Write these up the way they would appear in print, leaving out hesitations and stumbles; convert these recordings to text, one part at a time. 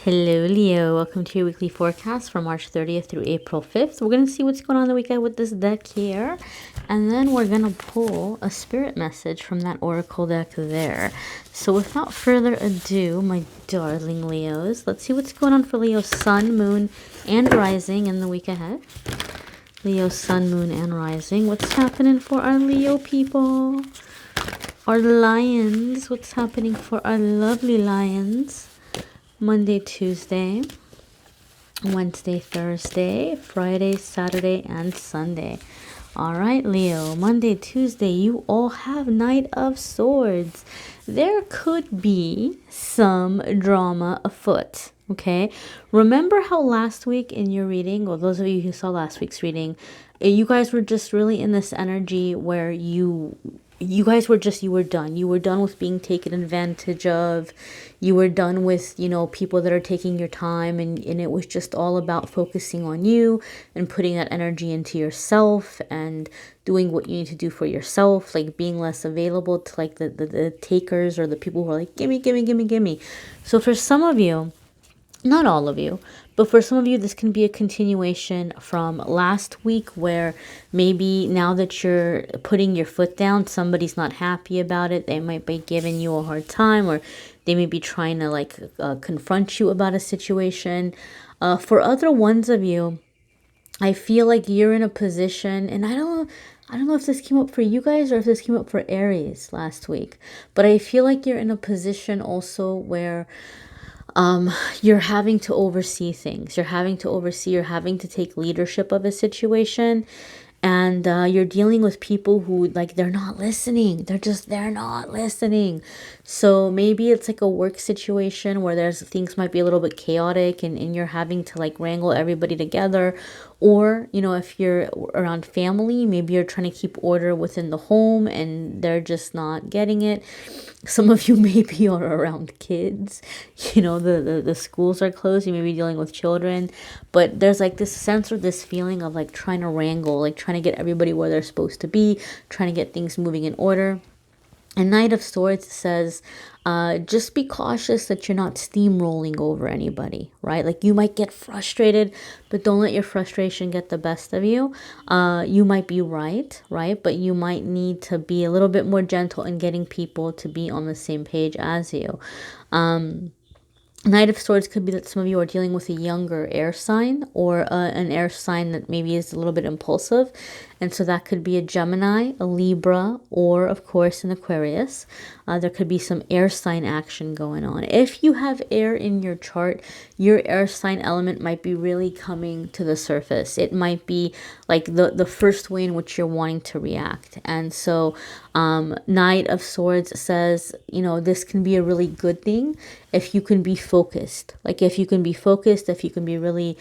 Hello, Leo. Welcome to your weekly forecast from March 30th through April 5th. We're going to see what's going on the weekend with this deck here. And then we're going to pull a spirit message from that oracle deck there. So without further ado, my darling Leos, let's see what's going on for Leo, Sun, Moon, and Rising in the week ahead. Leo, Sun, Moon, and Rising. What's happening for our Leo people? Our lions. What's happening for our lovely lions? Monday, Tuesday, Wednesday, Thursday, Friday, Saturday, and Sunday. All right, Leo, Monday, Tuesday, you all have Knight of Swords. There could be some drama afoot, okay? Remember how last week in your reading, or those of you who saw last week's reading, you guys were just really in this energy where you were done. You were done with being taken advantage of. You were done with, people that are taking your time, and it was just all about focusing on you and putting that energy into yourself and doing what you need to do for yourself, like being less available to like the takers or the people who are like, gimme, gimme, gimme, gimme. So for some of you, not all of you, but for some of you, this can be a continuation from last week where maybe now that you're putting your foot down, somebody's not happy about it. They might be giving you a hard time, or they may be trying to confront you about a situation. For other ones of you, I feel like you're in a position, and I don't know if this came up for you guys or if this came up for Aries last week, but I feel like you're in a position also where you're having to oversee things. You're having to take leadership of a situation, and you're dealing with people who, like, they're not listening. They're not listening. So maybe it's like a work situation where things might be a little bit chaotic, and you're having to like wrangle everybody together. Or, if you're around family, maybe you're trying to keep order within the home and they're just not getting it. Some of you maybe are around kids, the schools are closed. You may be dealing with children, but there's like this sense or this feeling of like trying to wrangle, like trying to get everybody where they're supposed to be, trying to get things moving in order. And Knight of Swords says, just be cautious that you're not steamrolling over anybody, right? Like you might get frustrated, but don't let your frustration get the best of you. You might be right? But you might need to be a little bit more gentle in getting people to be on the same page as you. Knight of Swords could be that some of you are dealing with a younger air sign, or an air sign that maybe is a little bit impulsive. And so that could be a Gemini, a Libra, or of course an Aquarius. There could be some air sign action going on. If you have air in your chart, your air sign element might be really coming to the surface. It might be like the first way in which you're wanting to react. And so Knight of Swords says, this can be a really good thing if you can be focused. Like if you can be focused, if you can be really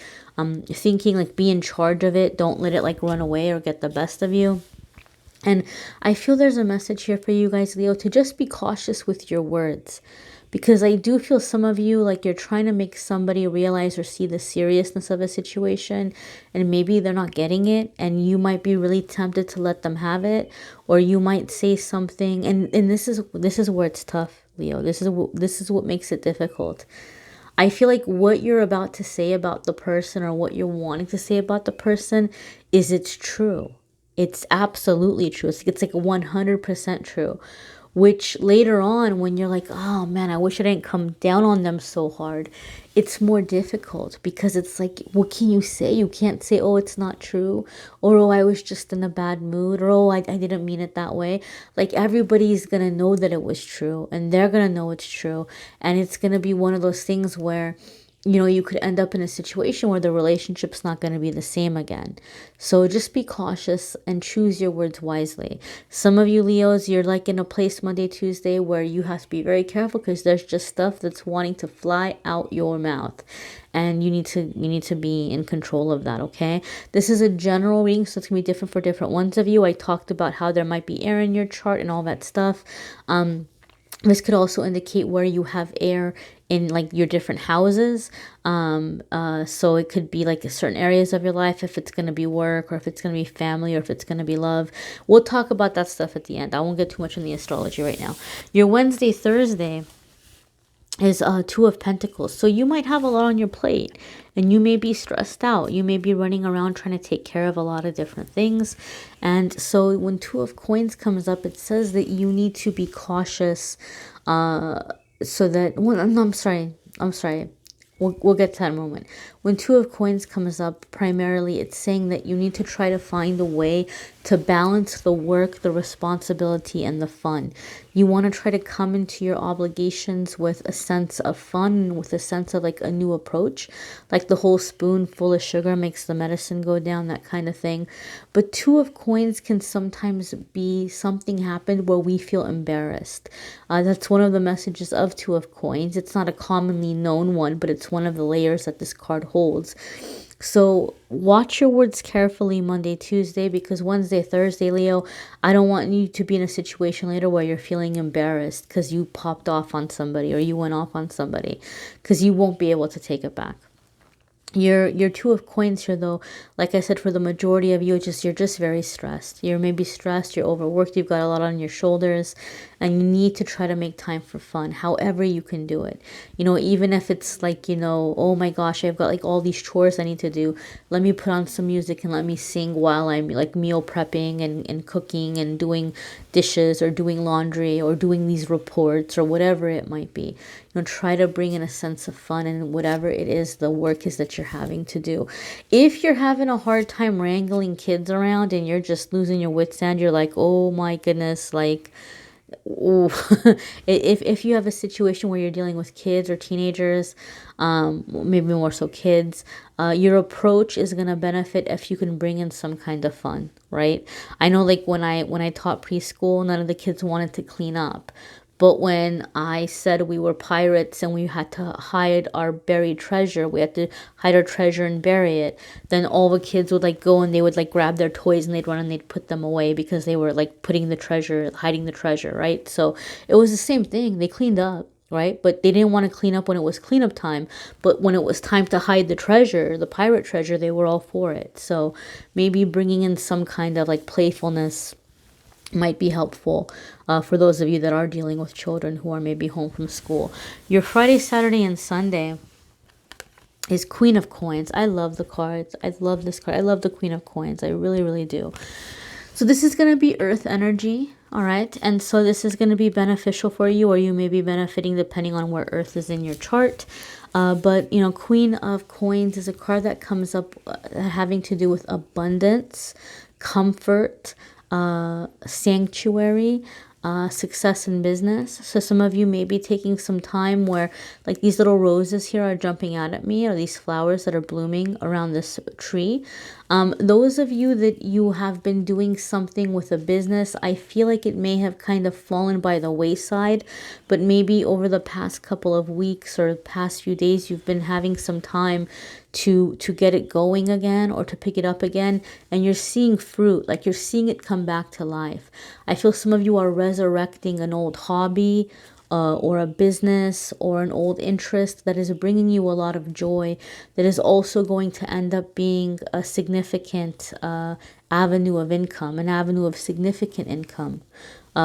thinking, like be in charge of it. Don't let it like run away or get the best of you. And I feel there's a message here for you guys, Leo, to just be cautious with your words. Because I do feel some of you, like you're trying to make somebody realize or see the seriousness of a situation, and maybe they're not getting it, and you might be really tempted to let them have it, or you might say something, and this is where it's tough, Leo. This is what makes it difficult. I feel like what you're about to say about the person, or what you're wanting to say about the person, it's true. It's absolutely true. It's like 100% true. Which later on, when you're like, oh man, I wish I didn't come down on them so hard, it's more difficult, because it's like, what can you say? You can't say, oh, it's not true, or oh, I was just in a bad mood, or oh, I didn't mean it that way. Like everybody's gonna know that it was true, and they're gonna know it's true, and it's gonna be one of those things where you could end up in a situation where the relationship's not going to be the same again. So just be cautious and choose your words wisely. Some of you Leos, you're like in a place Monday, Tuesday where you have to be very careful, because there's just stuff that's wanting to fly out your mouth. And you need to be in control of that, okay? This is a general reading, so it's going to be different for different ones of you. I talked about how there might be air in your chart and all that stuff. This could also indicate where you have air in like your different houses. So it could be like certain areas of your life, if it's going to be work, or if it's going to be family, or if it's going to be love. We'll talk about that stuff at the end. I won't get too much in the astrology right now. Your Wednesday, Thursday, is Two of Pentacles. So you might have a lot on your plate and you may be stressed out. You may be running around trying to take care of a lot of different things. And so when Two of Coins comes up, it says that you need to be cautious so that, well, no, I'm sorry. We'll get to that moment. When Two of Coins comes up, primarily it's saying that you need to try to find a way to balance the work, the responsibility, and the fun. You want to try to come into your obligations with a sense of fun, with a sense of like a new approach, like the whole spoon full of sugar makes the medicine go down, that kind of thing. But Two of Coins can sometimes be something happened where we feel embarrassed. That's one of the messages of Two of Coins. It's not a commonly known one, but it's one of the layers that this card holds. So watch your words carefully Monday, Tuesday, because Wednesday, Thursday, Leo, I don't want you to be in a situation later where you're feeling embarrassed because you popped off on somebody or you went off on somebody, because you won't be able to take it back. Your Two of Coins here, though, like I said, for the majority of you, you're just very stressed. You're maybe stressed, you're overworked, you've got a lot on your shoulders, and you need to try to make time for fun, however you can do it. You know, even if it's like, you know, oh my gosh, I've got like all these chores I need to do. Let me put on some music and let me sing while I'm like meal prepping and cooking and doing dishes or doing laundry or doing these reports or whatever it might be. You know, try to bring in a sense of fun in whatever it is the work is that you're having to do. If you're having a hard time wrangling kids around and you're just losing your wits end, you're like, oh my goodness, like, ooh. if you have a situation where you're dealing with kids or teenagers, maybe more so kids, your approach is going to benefit if you can bring in some kind of fun, right? I know, like when I taught preschool, none of the kids wanted to clean up. But when I said we were pirates and we had to hide our buried treasure, we had to hide our treasure and bury it, then all the kids would like go and they would like grab their toys and they'd run and they'd put them away because they were like putting the treasure, hiding the treasure, right? So it was the same thing. They cleaned up, right? But they didn't want to clean up when it was cleanup time. But when it was time to hide the treasure, the pirate treasure, they were all for it. So maybe bringing in some kind of like playfulness might be helpful for those of you that are dealing with children who are maybe home from school. Your Friday, Saturday, and Sunday is Queen of Coins. I love the cards. I love this card. I love the Queen of Coins. I really, really do. So this is going to be earth energy, all right? And so this is going to be beneficial for you, or you may be benefiting depending on where earth is in your chart. But, you know, Queen of Coins is a card that comes up having to do with abundance, comfort, sanctuary, success in business. So some of you may be taking some time where like these little roses here are jumping out at me, or these flowers that are blooming around this tree. Those of you that you have been doing something with a business, I feel like it may have kind of fallen by the wayside, but maybe over the past couple of weeks or past few days, you've been having some time to get it going again or to pick it up again, and you're seeing fruit, like you're seeing it come back to life. I feel some of you are resurrecting an old hobby or a business or an old interest that is bringing you a lot of joy, that is also going to end up being a significant avenue of income, an avenue of significant income.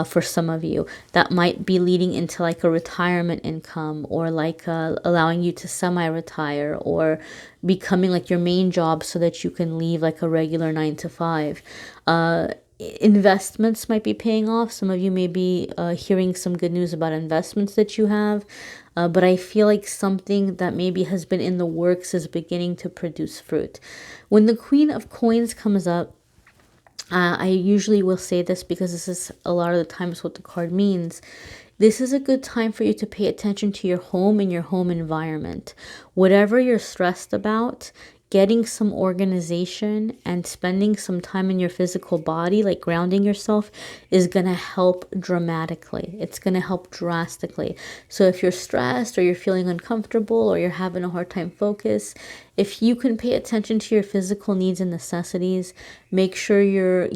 For some of you, that might be leading into like a retirement income, or like allowing you to semi-retire, or becoming like your main job so that you can leave like a regular 9 to 5. Investments might be paying off. Some of you may be hearing some good news about investments that you have. But I feel like something that maybe has been in the works is beginning to produce fruit. When the Queen of Coins comes up, I usually will say this because this is a lot of the times what the card means. This is a good time for you to pay attention to your home and your home environment. Whatever you're stressed about, getting some organization and spending some time in your physical body, like grounding yourself, is going to help dramatically. It's going to help drastically. So if you're stressed or you're feeling uncomfortable or you're having a hard time focus, if you can pay attention to your physical needs and necessities, make sure you're,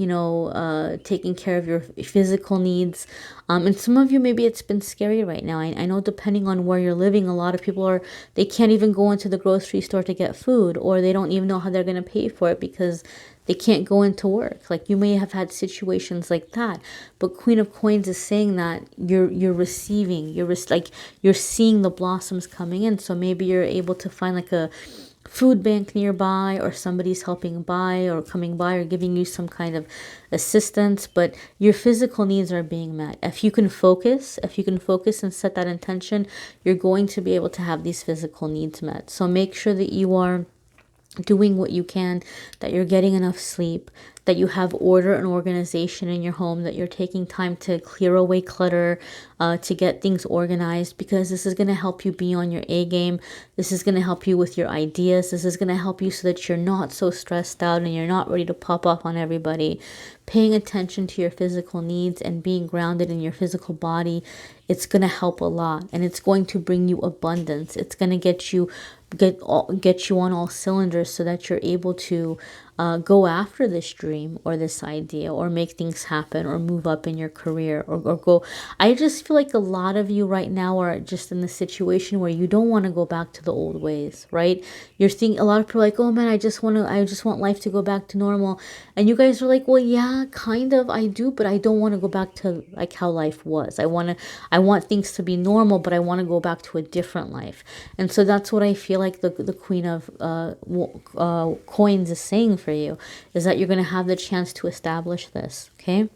taking care of your physical needs. And some of you, maybe it's been scary right now. I know depending on where you're living, a lot of people they can't even go into the grocery store to get food, or they don't even know how they're going to pay for it because they can't go into work. Like, you may have had situations like that, but Queen of Coins is saying that you're receiving, you're seeing the blossoms coming in. So maybe you're able to find like a food bank nearby, or somebody's helping by or coming by or giving you some kind of assistance, but your physical needs are being met. If you can focus and set that intention, you're going to be able to have these physical needs met. So make sure that you are doing what you can, that you're getting enough sleep, that you have order and organization in your home, that you're taking time to clear away clutter, to get things organized, because this is going to help you be on your A game. This is going to help you with your ideas. This is going to help you so that you're not so stressed out and you're not ready to pop off on everybody. Paying attention to your physical needs and being grounded in your physical body, it's going to help a lot, and it's going to bring you abundance. It's going to get you on all cylinders so that you're able to go after this dream or this idea, or make things happen, or move up in your career, or go. I just feel like a lot of you right now are just in the situation where you don't want to go back to the old ways, right? You're seeing a lot of people like, oh man, I just want life to go back to normal. And you guys are like, well, yeah, kind of, I do, but I don't want to go back to like how life was. I want things to be normal, but I want to go back to a different life. And so that's what I feel like the Queen of Coins is saying for you, is that you're going to have the chance to establish this. Okay,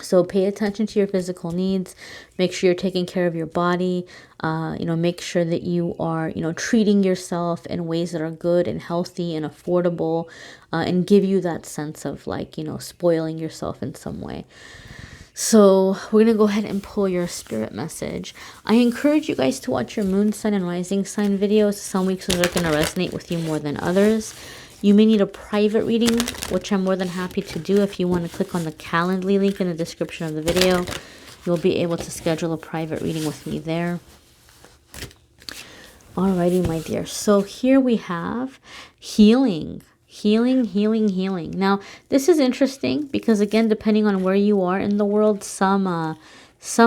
so pay attention to your physical needs. Make sure you're taking care of your body. Make sure that you are treating yourself in ways that are good and healthy and affordable, and give you that sense of like spoiling yourself in some way. So we're going to go ahead and pull your spirit message. I encourage you guys to watch your moon sign and rising sign videos. Some weeks are going to resonate with you more than others. You may need a private reading, which I'm more than happy to do. If you want to click on the Calendly link in the description of the video, you'll be able to schedule a private reading with me there. Alrighty, my dear. So here we have healing. Healing. Now, this is interesting because, again, depending on where you are in the world, some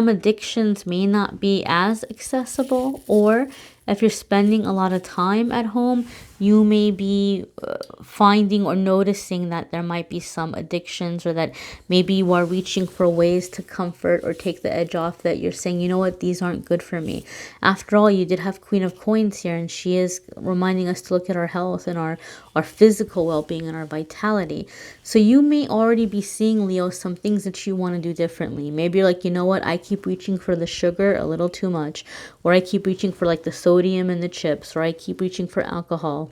addictions may not be as accessible, or if you're spending a lot of time at home, you may be finding or noticing that there might be some addictions, or that maybe you are reaching for ways to comfort or take the edge off, that you're saying, you know what, these aren't good for me. After all, you did have Queen of Coins here, and she is reminding us to look at our health and our physical well-being and our vitality. So you may already be seeing, Leo, some things that you want to do differently. Maybe you're like, you know what, I keep reaching for the sugar a little too much, or I keep reaching for like the sodium in the chips, or I keep reaching for alcohol.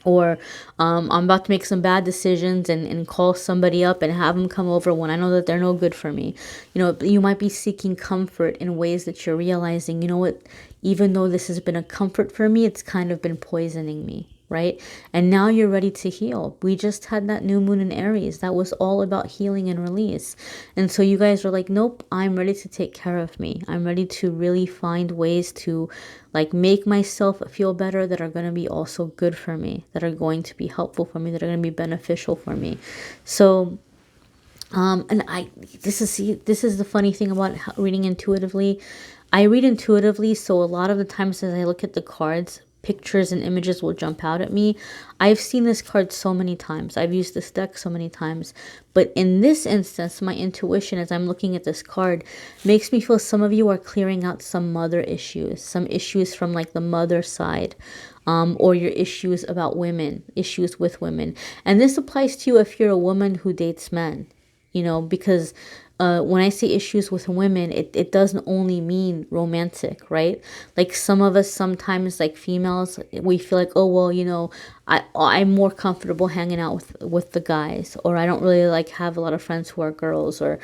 Or I'm about to make some bad decisions and call somebody up and have them come over when I know that they're no good for me. You might be seeking comfort in ways that you're realizing, you know what, even though this has been a comfort for me, it's kind of been poisoning me, right? And now you're ready to heal. We just had that new moon in Aries. That was all about healing and release. And so you guys are like, nope, I'm ready to take care of me. I'm ready to really find ways to like make myself feel better, that are going to be also good for me, that are going to be helpful for me, that are going to be beneficial for me. So this is the funny thing about reading intuitively. I read intuitively, so a lot of the times as I look at the cards, pictures and images will jump out at me. I've seen this card so many times. I've used this deck so many times. But in this instance, my intuition as I'm looking at this card makes me feel some of you are clearing out some mother issues, some issues from like the mother side, or your issues about women, issues with women. And this applies to you if you're a woman who dates men, because when I say issues with women, it doesn't only mean romantic, right? Like some of us sometimes, like females, we feel like, oh, well, I'm more comfortable hanging out with the guys, or I don't really like have a lot of friends who are girls, or,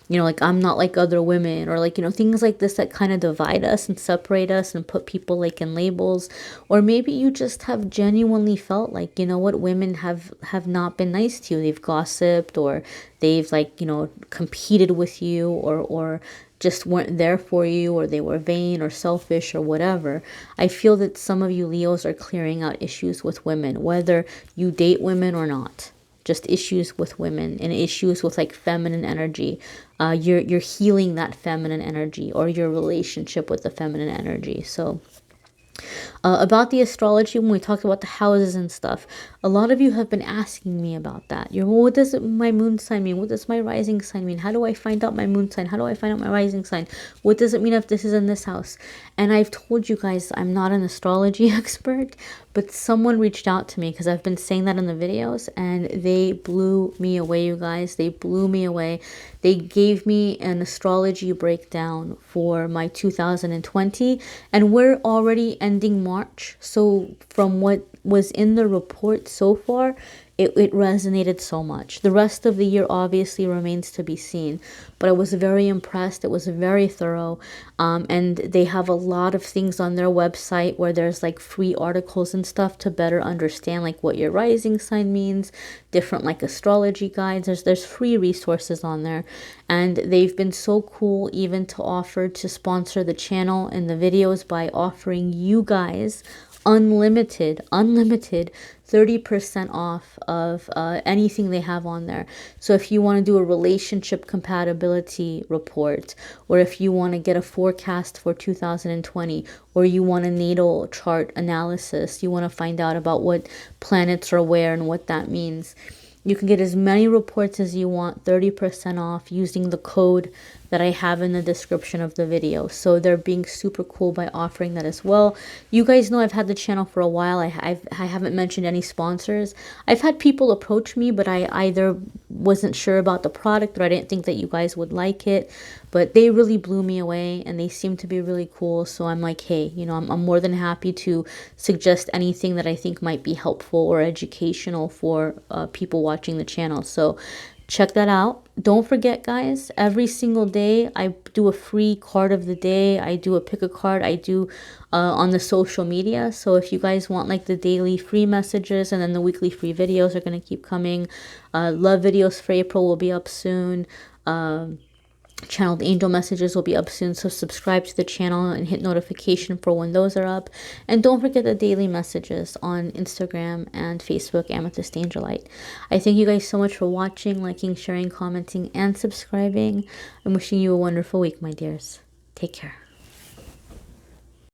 like I'm not like other women, or like, things like this that kind of divide us and separate us and put people like in labels. Or maybe you just have genuinely felt like, women have not been nice to you. They've gossiped, or they've like, competed with you, or just weren't there for you, or they were vain or selfish or whatever. I feel that some of you Leos are clearing out issues with women, whether you date women or not. Just issues with women and issues with like feminine energy. You're healing that feminine energy, or your relationship with the feminine energy. So about the astrology, when we talked about the houses and stuff, a lot of you have been asking me about that. Well, what does my moon sign mean? What does my rising sign mean? How do I find out my moon sign? How do I find out my rising sign? What does it mean if this is in this house? And I've told you guys I'm not an astrology expert, but someone reached out to me, because I've been saying that in the videos, and they blew me away, you guys. They blew me away. They gave me an astrology breakdown for my 2020, and we're already ending March. So from what was in the report so far, it resonated so much. The rest of the year obviously remains to be seen, but I was very impressed. It was very thorough, and they have a lot of things on their website where there's like free articles and stuff to better understand like what your rising sign means, different like astrology guides. There's free resources on there, and they've been so cool even to offer to sponsor the channel and the videos by offering you guys unlimited 30% off of anything they have on there. So if you want to do a relationship compatibility report, or if you want to get a forecast for 2020, or you want a natal chart analysis, you want to find out about what planets are where and what that means, you can get as many reports as you want, 30% off, using the code that I have in the description of the video. So they're being super cool by offering that as well. You guys know I've had the channel for a while. I haven't mentioned any sponsors. I've had people approach me, but I either wasn't sure about the product, or I didn't think that you guys would like it. But they really blew me away, and they seem to be really cool. So I'm like, hey, you know, I'm more than happy to suggest anything that I think might be helpful or educational for people watching the channel. So check that out. Don't forget, guys, every single day I do a free card of the day. I do a pick a card. I do on the social media. So if you guys want like the daily free messages, and then the weekly free videos are going to keep coming. Love videos for April will be up soon. Channeled angel messages will be up soon, so subscribe to the channel and hit notification for when those are up. And don't forget the daily messages on Instagram and Facebook, Amethyst Angellight. I thank you guys so much for watching, liking, sharing, commenting, and subscribing. I'm wishing you a wonderful week, my dears. Take care.